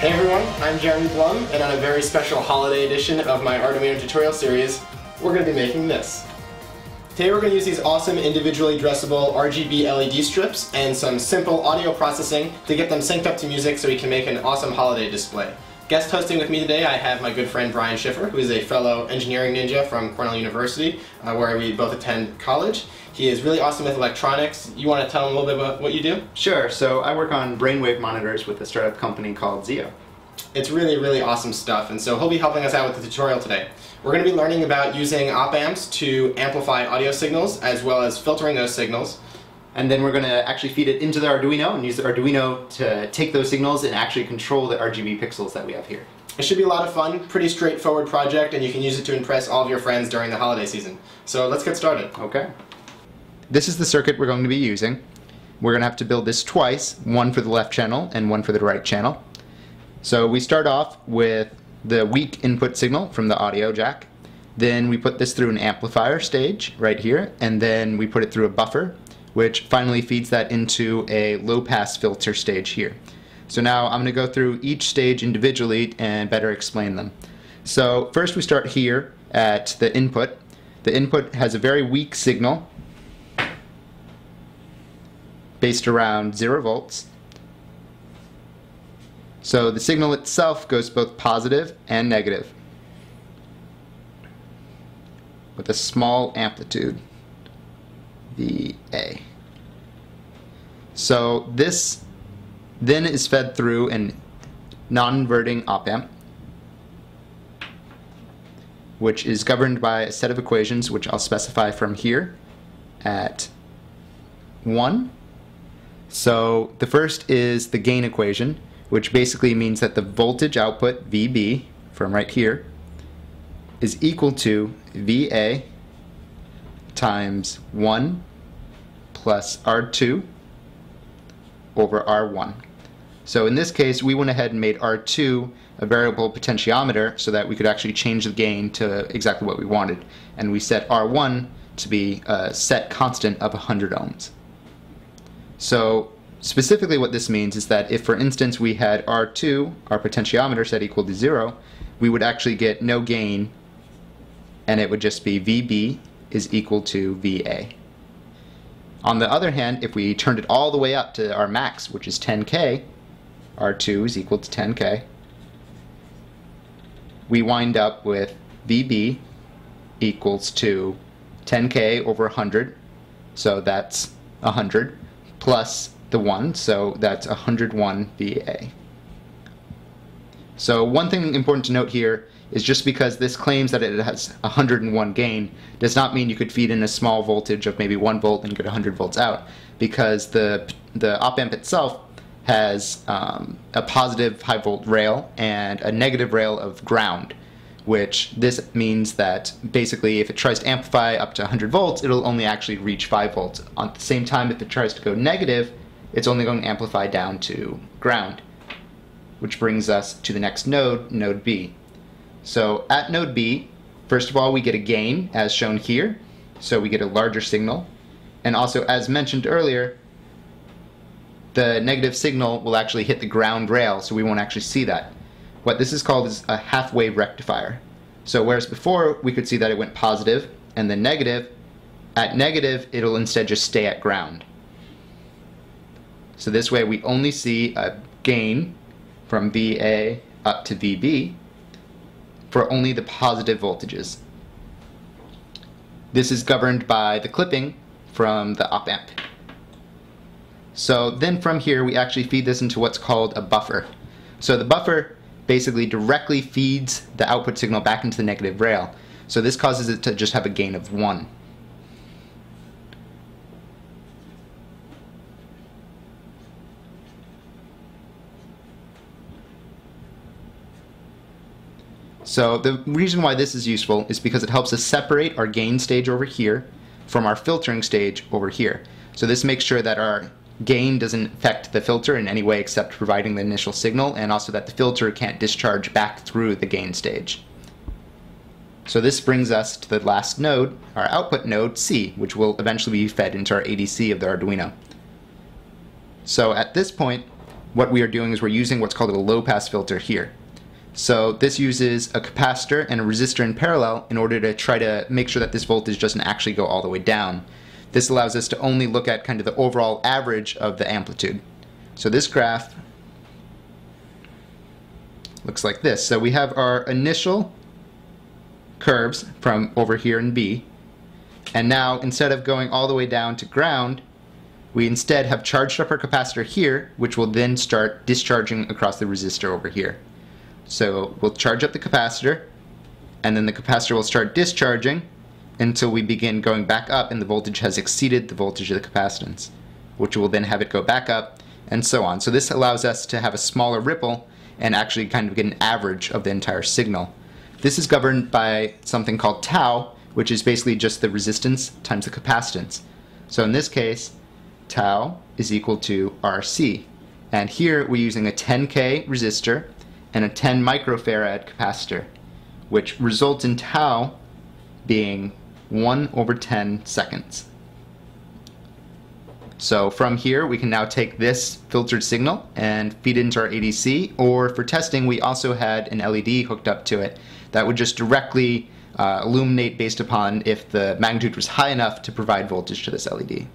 Hey everyone, I'm Jeremy Blum, and on a very special holiday edition of my Arduino tutorial series, we're going to be making this. Today we're going to use these awesome individually dressable RGB LED strips and some simple audio processing to get them synced up to music so we can make an awesome holiday display. Guest hosting with me today I have my good friend Brian Schiffer, who is a fellow engineering ninja from Cornell University, where we both attend college. He is really awesome with electronics. You want to tell him a little bit about what you do? Sure. So I work on brainwave monitors with a startup company called Zio. It's really awesome stuff, and so he'll be helping us out with the tutorial today. We're going to be learning about using op-amps to amplify audio signals as well as filtering those signals. And then we're going to actually feed it into the Arduino and use the Arduino to take those signals and actually control the RGB pixels that we have here. It should be a lot of fun, pretty straightforward project, and you can use it to impress all of your friends during the holiday season. So let's get started. Okay. This is the circuit we're going to be using. We're going to have to build this twice, one for the left channel and one for the right channel. So we start off with the weak input signal from the audio jack. Then we put this through an amplifier stage right here, and then we put it through a buffer, which finally feeds that into a low-pass filter stage here. So now I'm going to go through each stage individually and better explain them. So first we start here at the input. The input has a very weak signal based around 0 volts. So the signal itself goes both positive and negative with a small amplitude, VA. So this then is fed through a non-inverting op-amp, which is governed by a set of equations which I'll specify from here at 1. So the first is the gain equation, which basically means that the voltage output, VB, from right here, is equal to VA times 1 plus R2 over R1. So in this case, we went ahead and made R2 a variable potentiometer so that we could actually change the gain to exactly what we wanted. And we set R1 to be a set constant of 100 ohms. So specifically what this means is that if, for instance, we had R2, our potentiometer, set equal to 0, we would actually get no gain, and it would just be VB is equal to VA. On the other hand, if we turned it all the way up to our max, which is 10K, R2 is equal to 10K, we wind up with VB equals to 10K over 100, so that's 100, plus the 1, so that's 101 VA. So one thing important to note here is just because this claims that it has 101 gain does not mean you could feed in a small voltage of maybe 1 volt and get 100 volts out, because the op-amp itself has a positive high volt rail and a negative rail of ground, which this means that basically if it tries to amplify up to 100 volts, it'll only actually reach 5 volts. At the same time, if it tries to go negative, it's only going to amplify down to ground, which brings us to the next node, node B. So at node B, first of all, we get a gain as shown here, so we get a larger signal, and also as mentioned earlier, the negative signal will actually hit the ground rail, so we won't actually see that. What this is called is a half-wave rectifier. So whereas before we could see that it went positive and then negative, at negative it'll instead just stay at ground. So this way we only see a gain from VA up to VB for only the positive voltages. This is governed by the clipping from the op-amp. So then from here we actually feed this into what's called a buffer. So the buffer basically directly feeds the output signal back into the negative rail. So this causes it to just have a gain of 1. So the reason why this is useful is because it helps us separate our gain stage over here from our filtering stage over here. So this makes sure that our gain doesn't affect the filter in any way except providing the initial signal, and also that the filter can't discharge back through the gain stage. So this brings us to the last node, our output node C, which will eventually be fed into our ADC of the Arduino. So at this point, what we are doing is we're using what's called a low-pass filter here. So this uses a capacitor and a resistor in parallel in order to try to make sure that this voltage doesn't actually go all the way down. This allows us to only look at kind of the overall average of the amplitude. So this graph looks like this. So we have our initial curves from over here in B, and now instead of going all the way down to ground, we instead have charged up our capacitor here, which will then start discharging across the resistor over here. So we'll charge up the capacitor, and then the capacitor will start discharging until we begin going back up and the voltage has exceeded the voltage of the capacitance, which will then have it go back up, and so on. So this allows us to have a smaller ripple and actually kind of get an average of the entire signal. This is governed by something called tau, which is basically just the resistance times the capacitance. So in this case, tau is equal to RC. And here we're using a 10K resistor and a 10 microfarad capacitor, which results in tau being 1/10 seconds. So from here we can now take this filtered signal and feed it into our ADC, or for testing we also had an LED hooked up to it that would just directly illuminate based upon if the magnitude was high enough to provide voltage to this LED.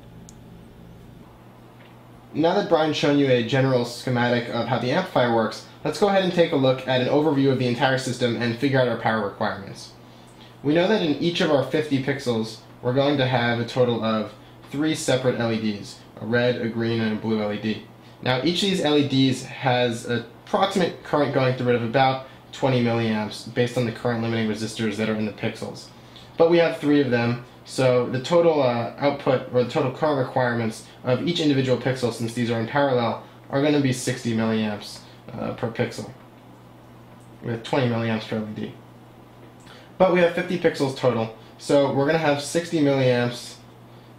Now that Brian's shown you a general schematic of how the amplifier works, let's go ahead and take a look at an overview of the entire system and figure out our power requirements. We know that in each of our 50 pixels we're going to have a total of 3 separate LEDs, a red, a green, and a blue LED. Now each of these LEDs has an approximate current going through it of about 20 milliamps based on the current limiting resistors that are in the pixels. But we have 3 of them, so the total output or the total current requirements of each individual pixel, since these are in parallel, are going to be 60 milliamps per pixel, with 20 milliamps per LED. But we have 50 pixels total, so we're going to have 60 milliamps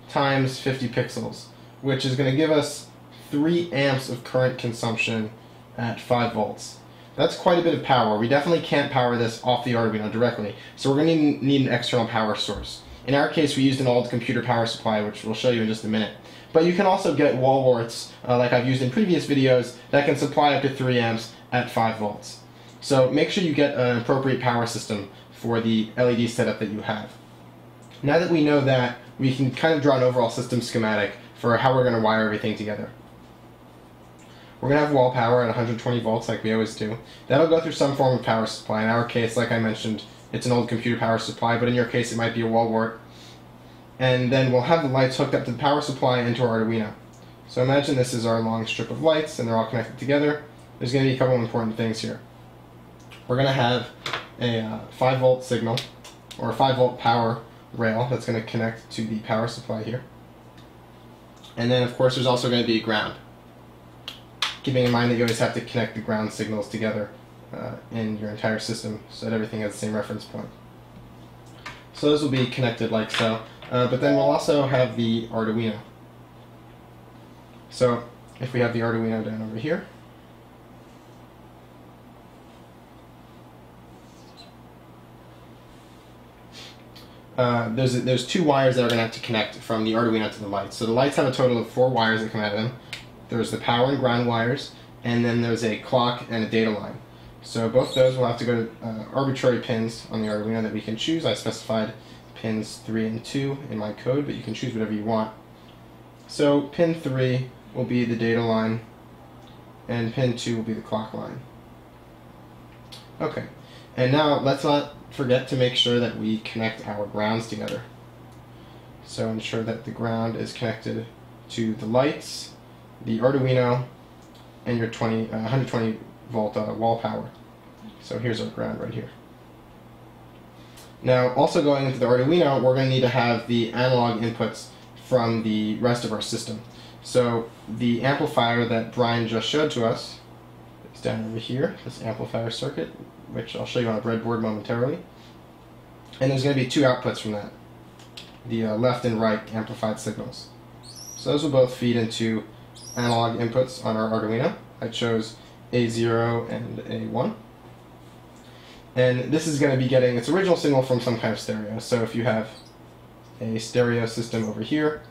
times 50 pixels, which is going to give us 3 amps of current consumption at 5 volts. That's quite a bit of power. We definitely can't power this off the Arduino directly, so we're going to need an external power source. In our case, we used an old computer power supply, which we'll show you in just a minute. But you can also get wall warts, like I've used in previous videos, that can supply up to 3 amps at 5 volts. So make sure you get an appropriate power system for the LED setup that you have. Now that we know that, we can kind of draw an overall system schematic for how we're going to wire everything together. We're going to have wall power at 120 volts like we always do. That'll go through some form of power supply. In our case, like I mentioned, it's an old computer power supply, but in your case it might be a wall wart. And then we'll have the lights hooked up to the power supply into our Arduino. So imagine this is our long strip of lights and they're all connected together. There's going to be a couple of important things here. We're going to have a 5 volt signal, or a 5 volt power rail that's going to connect to the power supply here. And then of course there's also going to be a ground. Keeping in mind that you always have to connect the ground signals together in your entire system so that everything has the same reference point. So those will be connected like so. But then we'll also have the Arduino. So if we have the Arduino down over here, there's 2 wires that are going to have to connect from the Arduino to the lights. So the lights have a total of 4 wires that come out of them. There's the power and ground wires, and then there's a clock and a data line. So both those will have to go to arbitrary pins on the Arduino that we can choose. I specified pins 3 and 2 in my code, but you can choose whatever you want. So pin 3 will be the data line, and pin 2 will be the clock line. Okay, and now let's not forget to make sure that we connect our grounds together. So ensure that the ground is connected to the lights, the Arduino, and your 120 volt wall power. So here's our ground right here. Now also going into the Arduino, we're going to need to have the analog inputs from the rest of our system. So the amplifier that Brian just showed to us is down over here, this amplifier circuit, which I'll show you on a breadboard momentarily. And there's going to be 2 outputs from that, the left and right amplified signals. So those will both feed into analog inputs on our Arduino. I chose A0 and A1. And this is going to be getting its original signal from some kind of stereo. So if you have a stereo system over here,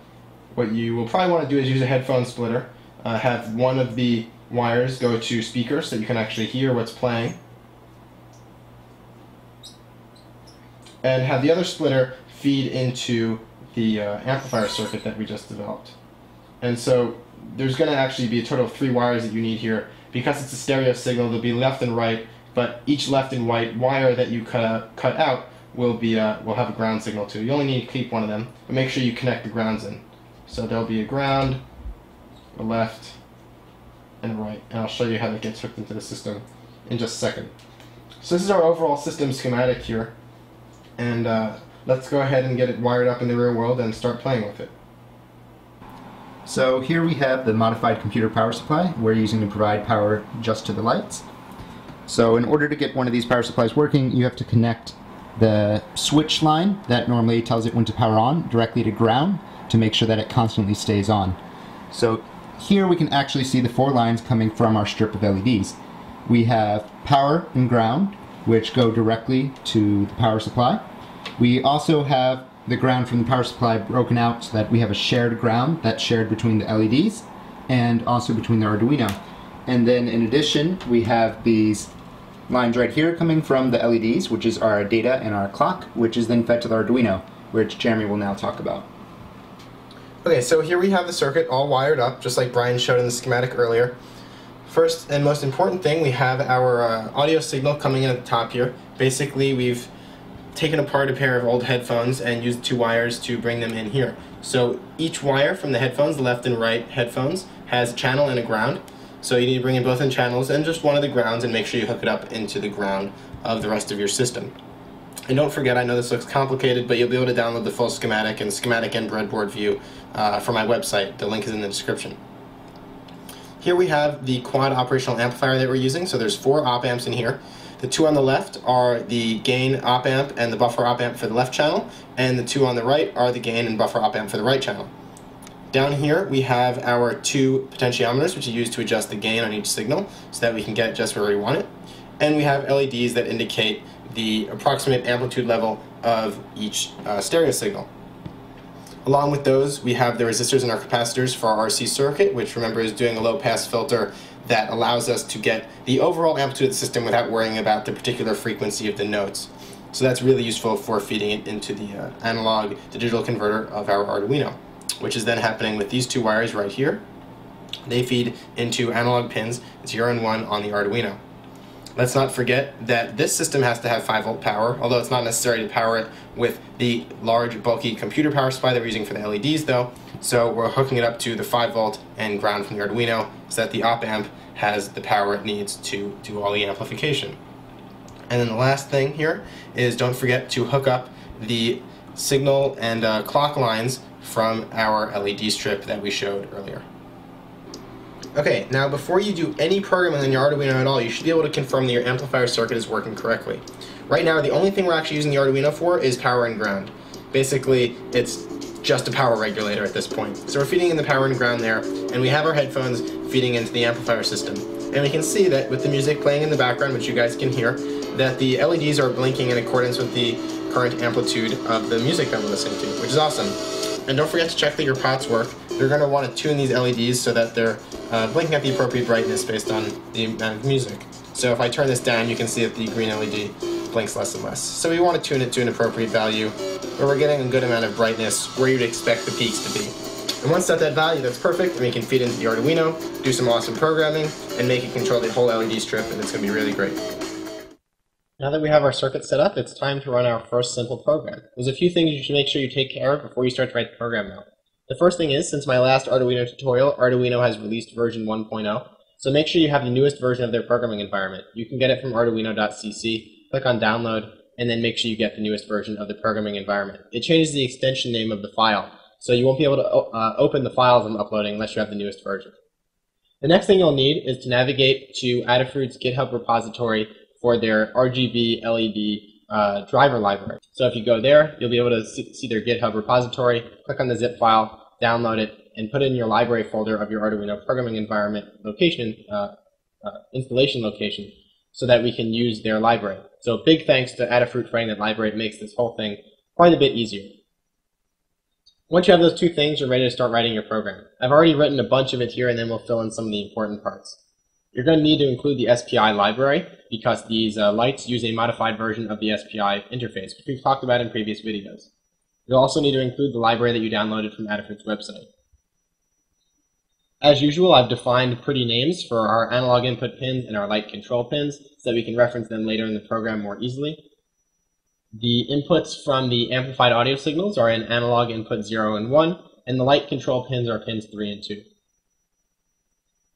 what you will probably want to do is use a headphone splitter. Have one of the wires go to speakers so you can actually hear what's playing. And have the other splitter feed into the amplifier circuit that we just developed. And so there's going to actually be a total of 3 wires that you need here. Because it's a stereo signal, there'll be left and right, but each left and right wire that you cut out will have a ground signal too. You only need to keep one of them, but make sure you connect the grounds in. So there'll be a ground, a left, and a right. And I'll show you how that gets hooked into the system in just a second. So this is our overall system schematic here. And let's go ahead and get it wired up in the real world and start playing with it. So here we have the modified computer power supply we're using to provide power just to the lights. So in order to get one of these power supplies working, you have to connect the switch line that normally tells it when to power on directly to ground to make sure that it constantly stays on. So here we can actually see the 4 lines coming from our strip of LEDs. We have power and ground, which go directly to the power supply. We also have the ground from the power supply broken out so that we have a shared ground that's shared between the LEDs and also between the Arduino. And then in addition, we have these lines right here coming from the LEDs, which is our data and our clock, which is then fed to the Arduino, which Jeremy will now talk about. Okay, so here we have the circuit all wired up, just like Brian showed in the schematic earlier. First and most important thing, we have our audio signal coming in at the top here. Basically, we've taken apart a pair of old headphones and used 2 wires to bring them in here. So each wire from the headphones, the left and right headphones, has a channel and a ground. So you need to bring in both in channels and just one of the grounds and make sure you hook it up into the ground of the rest of your system. And don't forget, I know this looks complicated, but you'll be able to download the full schematic and breadboard view from my website. The link is in the description. Here we have the quad operational amplifier that we're using. So there's 4 op amps in here. The 2 on the left are the gain op amp and the buffer op amp for the left channel, and the 2 on the right are the gain and buffer op amp for the right channel. Down here we have our 2 potentiometers, which are used to adjust the gain on each signal so that we can get it just where we want it. And we have LEDs that indicate the approximate amplitude level of each stereo signal. Along with those, we have the resistors and our capacitors for our RC circuit, which remember is doing a low pass filter that allows us to get the overall amplitude of the system without worrying about the particular frequency of the notes. So that's really useful for feeding it into the analog to digital converter of our Arduino, which is then happening with these 2 wires right here. They feed into analog pins 0 and 1 on the Arduino. Let's not forget that this system has to have 5-volt power, although it's not necessary to power it with the large, bulky computer power supply that we're using for the LEDs though. So we're hooking it up to the 5-volt and ground from the Arduino so that the op amp has the power it needs to do all the amplification. And then the last thing here is don't forget to hook up the signal and clock lines from our LED strip that we showed earlier. Okay, now before you do any programming on your Arduino at all, you should be able to confirm that your amplifier circuit is working correctly. Right now, the only thing we're actually using the Arduino for is power and ground. Basically, it's just a power regulator at this point. So we're feeding in the power and ground there, and we have our headphones feeding into the amplifier system. And we can see that with the music playing in the background, which you guys can hear, that the LEDs are blinking in accordance with the current amplitude of the music that we're listening to, which is awesome. And don't forget to check that your pots work. You're going to want to tune these LEDs so that they're blinking at the appropriate brightness based on the amount of music. So if I turn this down, you can see that the green LED blinks less and less. So we want to tune it to an appropriate value where we're getting a good amount of brightness where you'd expect the peaks to be. And once at that value, that's perfect, and we can feed into the Arduino, do some awesome programming, and make it control the whole LED strip, and it's going to be really great. Now that we have our circuit set up, it's time to run our first simple program. There's a few things you should make sure you take care of before you start to write the program now. The first thing is, since my last Arduino tutorial, Arduino has released version 1.0, so make sure you have the newest version of their programming environment. You can get it from arduino.cc, click on download, and then make sure you get the newest version of the programming environment. It changes the extension name of the file, so you won't be able to open the files I'm uploading unless you have the newest version. The next thing you'll need is to navigate to Adafruit's GitHub repository for their RGB LED driver library. So if you go there, you'll be able to see their GitHub repository, click on the zip file, download it, and put it in your library folder of your Arduino programming environment location, installation location, so that we can use their library. So big thanks to Adafruit for writing that library. It makes this whole thing quite a bit easier. Once you have those 2 things, you're ready to start writing your program. I've already written a bunch of it here, and then we'll fill in some of the important parts. You're going to need to include the SPI library because these lights use a modified version of the SPI interface, which we've talked about in previous videos. You'll also need to include the library that you downloaded from Adafruit's website. As usual, I've defined pretty names for our analog input pins and our light control pins so that we can reference them later in the program more easily. The inputs from the amplified audio signals are in analog input 0 and 1, and the light control pins are pins 3 and 2.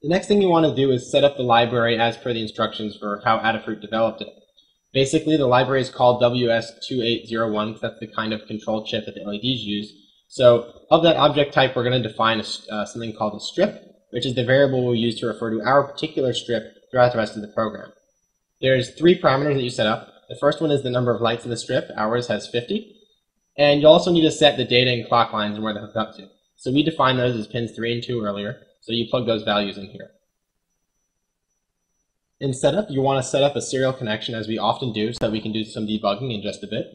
The next thing you want to do is set up the library as per the instructions for how Adafruit developed it. Basically, the library is called WS2801 because that's the kind of control chip that the LEDs use. So of that object type, we're going to define something called a strip, which is the variable we'll use to refer to our particular strip throughout the rest of the program. There's 3 parameters that you set up. The first one is the number of lights in the strip. Ours has 50. And you also need to set the data and clock lines and where they're hooked up to. So we defined those as pins 3 and 2 earlier, so you plug those values in here. In setup, you want to set up a serial connection as we often do so that we can do some debugging in just a bit.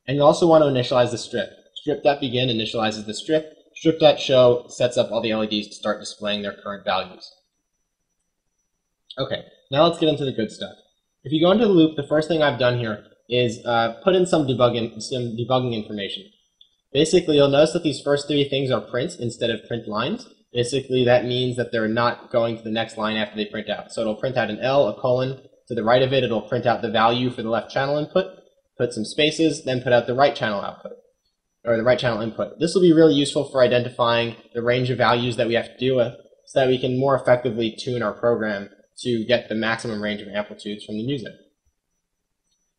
And you also want to initialize the strip. Strip.begin initializes the strip. Strip.show sets up all the LEDs to start displaying their current values. Okay, now let's get into the good stuff. If you go into the loop, the first thing I've done here is put in some debugging information. Basically, you'll notice that these first 3 things are prints instead of print lines. Basically, that means that they're not going to the next line after they print out. So it'll print out an L, a colon. To the right of it, it'll print out the value for the left channel input, put some spaces, then put out the right channel output, or the right channel input. This will be really useful for identifying the range of values that we have to deal with so that we can more effectively tune our program to get the maximum range of amplitudes from the music.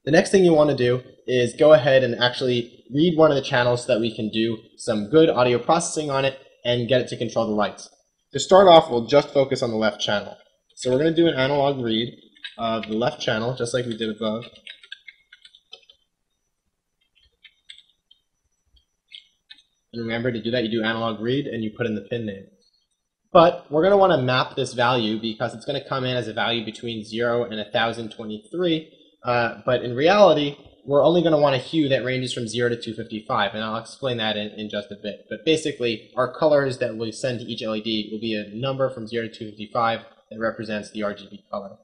The next thing you want to do is go ahead and actually read one of the channels so that we can do some good audio processing on it and get it to control the lights. To start off, we'll just focus on the left channel. So we're going to do an analog read of the left channel, just like we did above. And remember, to do that, you do analog read and you put in the pin name. But we're going to want to map this value because it's going to come in as a value between 0 and 1023. But in reality, we're only going to want a hue that ranges from 0 to 255, and I'll explain that in just a bit. But basically, our colors that we send to each LED will be a number from 0 to 255 that represents the RGB color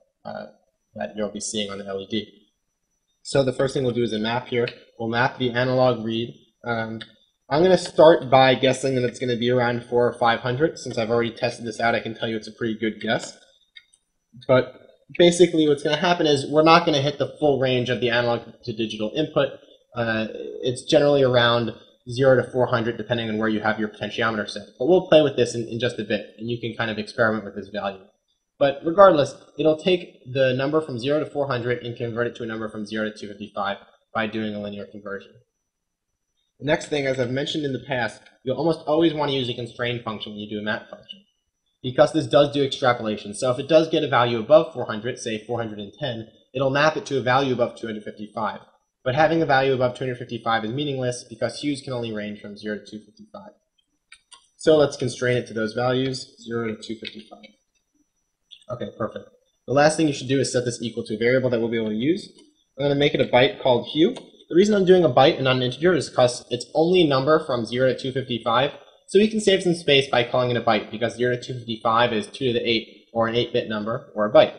that you'll be seeing on the LED. So the first thing we'll do is a map here. We'll map the analog read. I'm going to start by guessing that it's going to be around 400 or 500. Since I've already tested this out, I can tell you it's a pretty good guess. But basically what's going to happen is we're not going to hit the full range of the analog to digital input. It's generally around 0 to 400 depending on where you have your potentiometer set. But we'll play with this in just a bit, and you can kind of experiment with this value. But regardless, it'll take the number from 0 to 400 and convert it to a number from 0 to 255 by doing a linear conversion. The next thing, as I've mentioned in the past, you'll almost always want to use a constrain function when you do a map function, because this does do extrapolation. So if it does get a value above 400, say 410, it'll map it to a value above 255. But having a value above 255 is meaningless because hues can only range from 0 to 255. So let's constrain it to those values, 0 to 255. Okay, perfect. The last thing you should do is set this equal to a variable that we'll be able to use. I'm going to make it a byte called hue. The reason I'm doing a byte and not an integer is because it's only a number from 0 to 255. So we can save some space by calling it a byte, because 0 to 255 is 2 to the 8, or an 8-bit number, or a byte.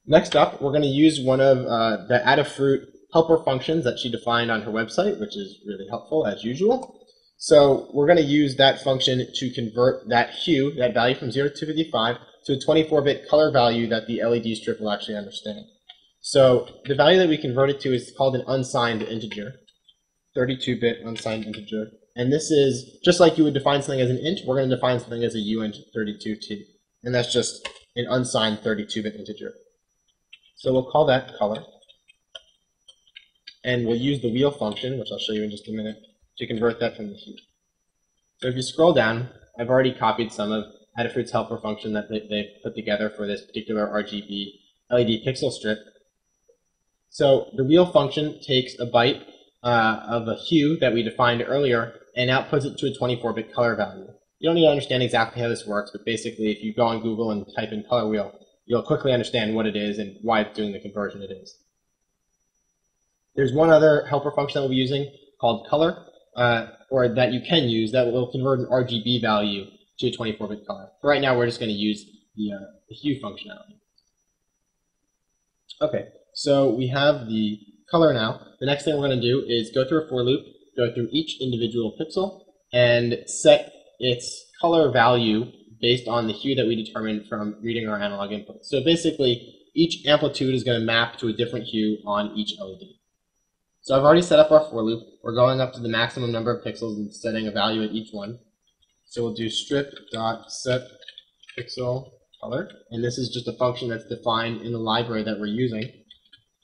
Next up, we're going to use one of the Adafruit helper functions that she defined on her website, which is really helpful, as usual. So we're going to use that function to convert that hue, that value from 0 to 255, to a 24-bit color value that the LED strip will actually understand. So the value that we convert it to is called an unsigned integer, 32-bit unsigned integer. And this is, just like you would define something as an int, we're going to define something as a uint32t. And that's just an unsigned 32-bit integer. So we'll call that color. And we'll use the wheel function, which I'll show you in just a minute, to convert that from the hue. So if you scroll down, I've already copied some of Adafruit's helper function that they've put together for this particular RGB LED pixel strip. So the wheel function takes a byte of a hue that we defined earlier and outputs it to a 24-bit color value. You don't need to understand exactly how this works, but basically if you go on Google and type in color wheel, you'll quickly understand what it is and why it's doing the conversion it is. There's one other helper function that we'll be using called color, or that you can use, that will convert an RGB value to a 24-bit color. For right now, we're just going to use the hue functionality. Okay, so we have the color now. The next thing we're going to do is go through a for loop, go through each individual pixel, and set its color value based on the hue that we determined from reading our analog input. So basically, each amplitude is going to map to a different hue on each LED. So I've already set up our for loop. We're going up to the maximum number of pixels and setting a value at each one. So we'll do strip.setPixelColor, and this is just a function that's defined in the library that we're using.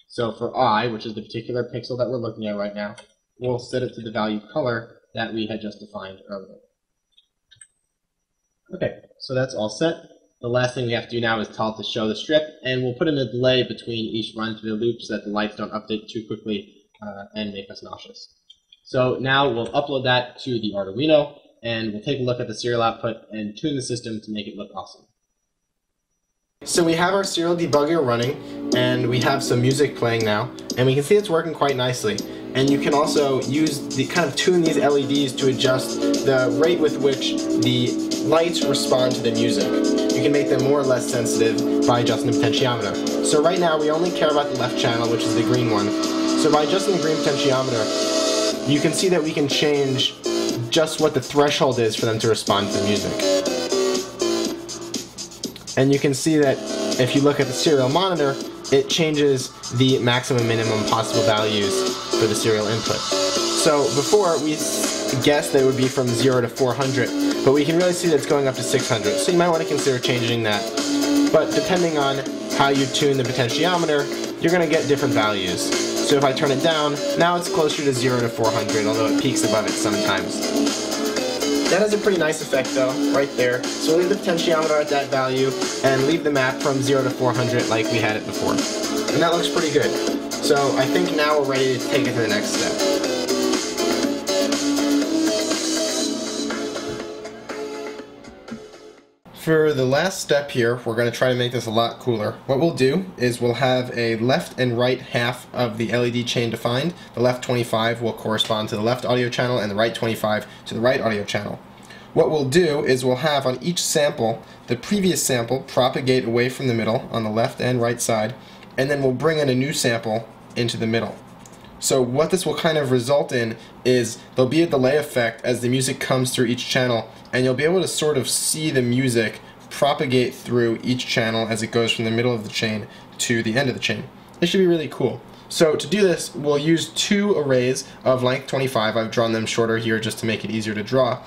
So for I, which is the particular pixel that we're looking at right now, we'll set it to the value color that we had just defined earlier. Okay, so that's all set. The last thing we have to do now is tell it to show the strip, and we'll put in a delay between each run through the loop so that the lights don't update too quickly and make us nauseous. So now we'll upload that to the Arduino, and we'll take a look at the serial output and tune the system to make it look awesome. So we have our serial debugger running, and we have some music playing now, and we can see it's working quite nicely. And you can also tune these LEDs to adjust the rate with which the lights respond to the music. You can make them more or less sensitive by adjusting the potentiometer. So right now we only care about the left channel, which is the green one. So by adjusting the green potentiometer, you can see that we can change just what the threshold is for them to respond to the music. And you can see that if you look at the serial monitor, it changes the maximum minimum possible values for the serial input. So before we guessed that it would be from 0 to 400, but we can really see that it's going up to 600. So you might want to consider changing that. But depending on how you tune the potentiometer, you're going to get different values. So if I turn it down, now it's closer to 0 to 400, although it peaks above it sometimes. That has a pretty nice effect though, right there. So we'll leave the potentiometer at that value and leave the map from 0 to 400 like we had it before. And that looks pretty good. So I think now we're ready to take it to the next step. For the last step here, we're going to try to make this a lot cooler. What we'll do is we'll have a left and right half of the LED chain defined. The left 25 will correspond to the left audio channel and the right 25 to the right audio channel. What we'll do is we'll have on each sample the previous sample propagate away from the middle on the left and right side, and then we'll bring in a new sample into the middle. So what this will kind of result in is there'll be a delay effect as the music comes through each channel, and you'll be able to sort of see the music propagate through each channel as it goes from the middle of the chain to the end of the chain. This should be really cool. So to do this, we'll use two arrays of length 25. I've drawn them shorter here just to make it easier to draw.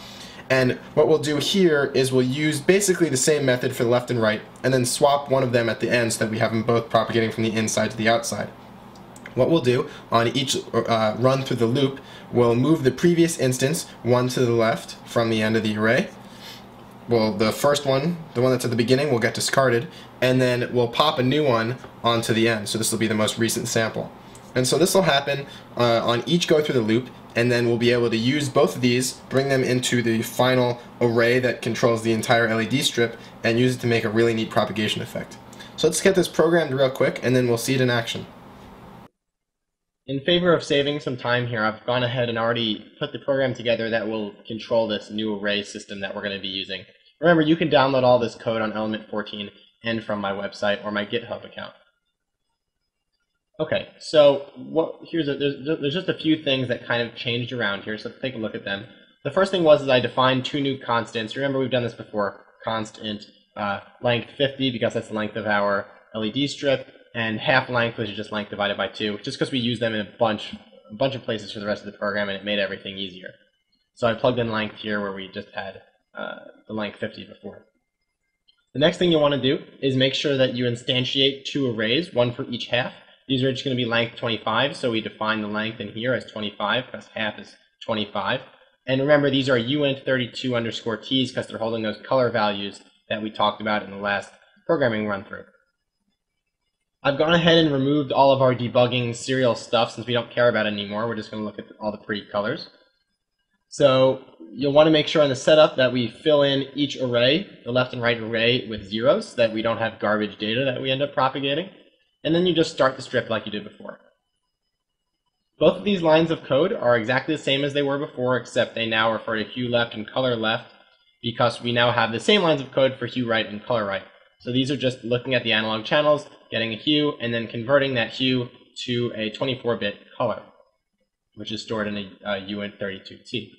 And what we'll do here is we'll use basically the same method for the left and right, and then swap one of them at the end so that we have them both propagating from the inside to the outside. What we'll do on each run through the loop, we'll move the previous instance one to the left from the end of the array. Well, the first one, the one that's at the beginning, will get discarded, and then we'll pop a new one onto the end. So this will be the most recent sample. And so this will happen on each go through the loop, and then we'll be able to use both of these, bring them into the final array that controls the entire LED strip, and use it to make a really neat propagation effect. So let's get this programmed real quick, and then we'll see it in action. In favor of saving some time here, I've gone ahead and already put the program together that will control this new array system that we're going to be using. Remember, you can download all this code on Element 14 and from my website or my GitHub account. Okay, so there's just a few things that kind of changed around here, so let's take a look at them. The first thing was I defined two new constants. Remember, we've done this before. Constant length 50, because that's the length of our LED strip, and half length, which is just length divided by 2, just because we use them in a bunch of places for the rest of the program, and it made everything easier. So I plugged in length here where we just had the length 50 before. The next thing you want to do is make sure that you instantiate two arrays, one for each half. These are just going to be length 25, so we define the length in here as 25, because half is 25. And remember, these are uint32_t's, because they're holding those color values that we talked about in the last programming run-through. I've gone ahead and removed all of our debugging serial stuff since we don't care about it anymore. We're just going to look at all the pretty colors. So you'll want to make sure in the setup that we fill in each array, the left and right array, with zeros so that we don't have garbage data that we end up propagating. And then you just start the strip like you did before. Both of these lines of code are exactly the same as they were before, except they now refer to hue left and color left, because we now have the same lines of code for hue right and color right. So these are just looking at the analog channels, getting a hue, and then converting that hue to a 24-bit color, which is stored in a UINT32T.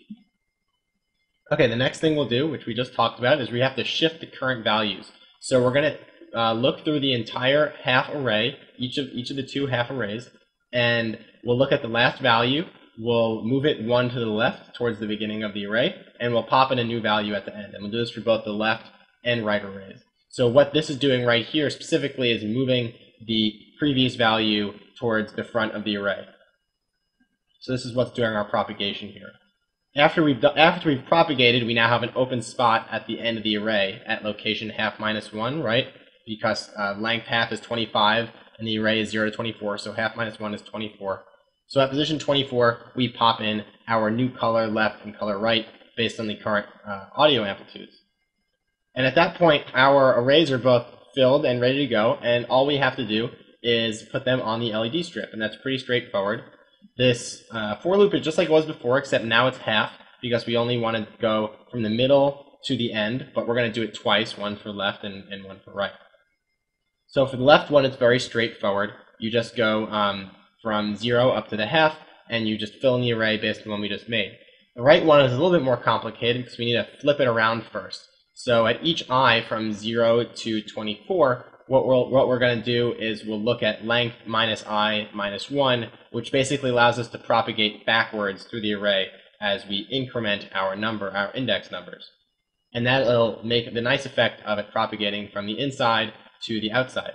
Okay, the next thing we'll do, which we just talked about, is we have to shift the current values. So we're going to look through the entire half array, each of the two half arrays, and we'll look at the last value. We'll move it one to the left towards the beginning of the array, and we'll pop in a new value at the end. And we'll do this for both the left and right arrays. So what this is doing right here specifically is moving the previous value towards the front of the array. So this is what's doing our propagation here. After we've propagated, we now have an open spot at the end of the array at location half minus 1, right? Because length half is 25 and the array is 0 to 24, so half minus 1 is 24. So at position 24, we pop in our new color left and color right based on the current audio amplitudes. And at that point, our arrays are both filled and ready to go, and all we have to do is put them on the LED strip, and that's pretty straightforward. This for loop is just like it was before, except now it's half, because we only want to go from the middle to the end, but we're going to do it twice, one for left and one for right. So for the left one, it's very straightforward. You just go from 0 up to the half, and you just fill in the array based on the one we just made. The right one is a little bit more complicated because we need to flip it around first. So at each I from 0 to 24, what we're going to do is we'll look at length minus I minus 1, which basically allows us to propagate backwards through the array as we increment our index numbers. And that'll make the nice effect of it propagating from the inside to the outside.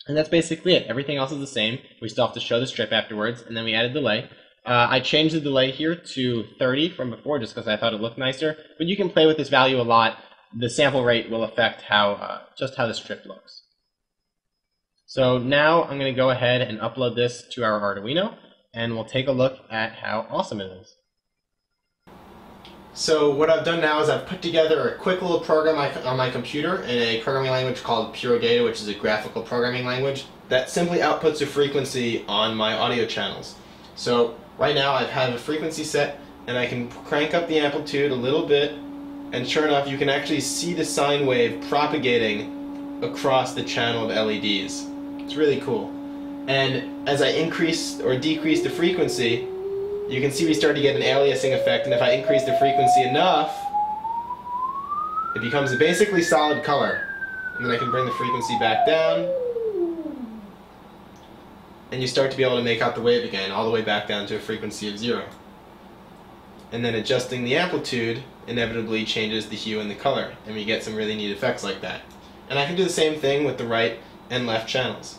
And that's basically it. Everything else is the same. We still have to show the strip afterwards, and then we add a delay. I changed the delay here to 30 from before just because I thought it looked nicer, but you can play with this value a lot. The sample rate will affect just how the strip looks. So now I'm going to go ahead and upload this to our Arduino, and we'll take a look at how awesome it is. So what I've done now is I've put together a quick little program on my computer in a programming language called Pure Data, which is a graphical programming language that simply outputs a frequency on my audio channels. So right now I have a frequency set, and I can crank up the amplitude a little bit, and sure enough you can actually see the sine wave propagating across the channel of LEDs. It's really cool. And as I increase or decrease the frequency, you can see we start to get an aliasing effect, and if I increase the frequency enough, it becomes a basically solid color. And then I can bring the frequency back down, and you start to be able to make out the wave again, all the way back down to a frequency of 0. And then adjusting the amplitude inevitably changes the hue and the color, and we get some really neat effects like that. And I can do the same thing with the right and left channels.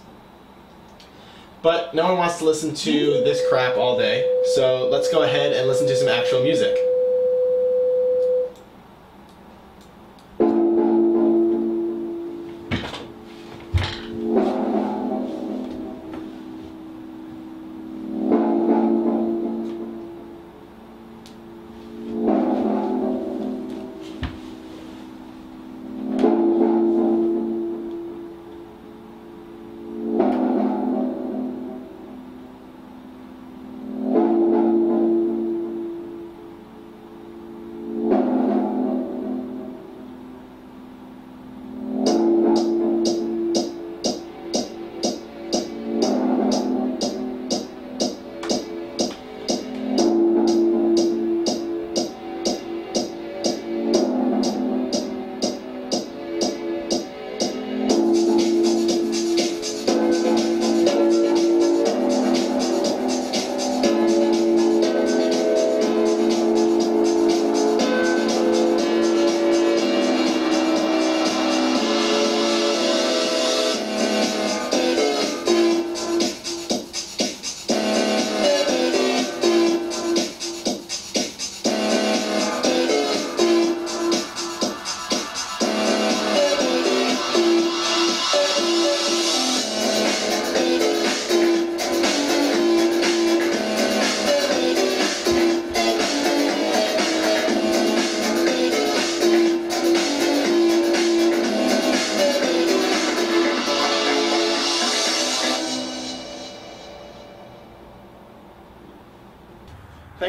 But no one wants to listen to this crap all day, so let's go ahead and listen to some actual music.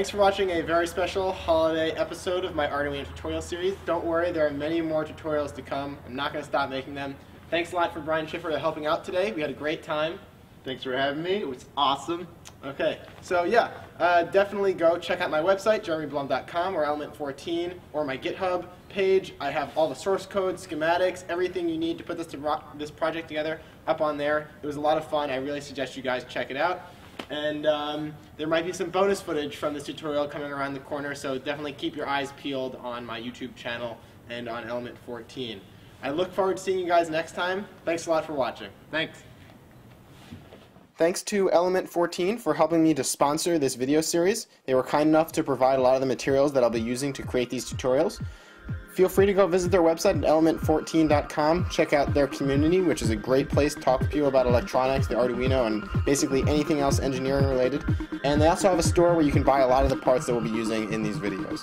thanks for watching a very special holiday episode of my Arduino tutorial series. Don't worry, there are many more tutorials to come. I'm not going to stop making them. Thanks a lot for Brian Schiffer for helping out today. We had a great time. Thanks for having me. It was awesome. Okay, so yeah, definitely go check out my website, jeremyblum.com, or Element14, or my GitHub page. I have all the source code, schematics, everything you need to put this project together up on there. It was a lot of fun. I really suggest you guys check it out. And there might be some bonus footage from this tutorial coming around the corner, so definitely keep your eyes peeled on my YouTube channel and on Element14. I look forward to seeing you guys next time. Thanks a lot for watching. Thanks. Thanks to Element14 for helping me to sponsor this video series. They were kind enough to provide a lot of the materials that I'll be using to create these tutorials. Feel free to go visit their website at element14.com. Check out their community, which is a great place to talk to people about electronics, the Arduino, and basically anything else engineering related. And they also have a store where you can buy a lot of the parts that we'll be using in these videos.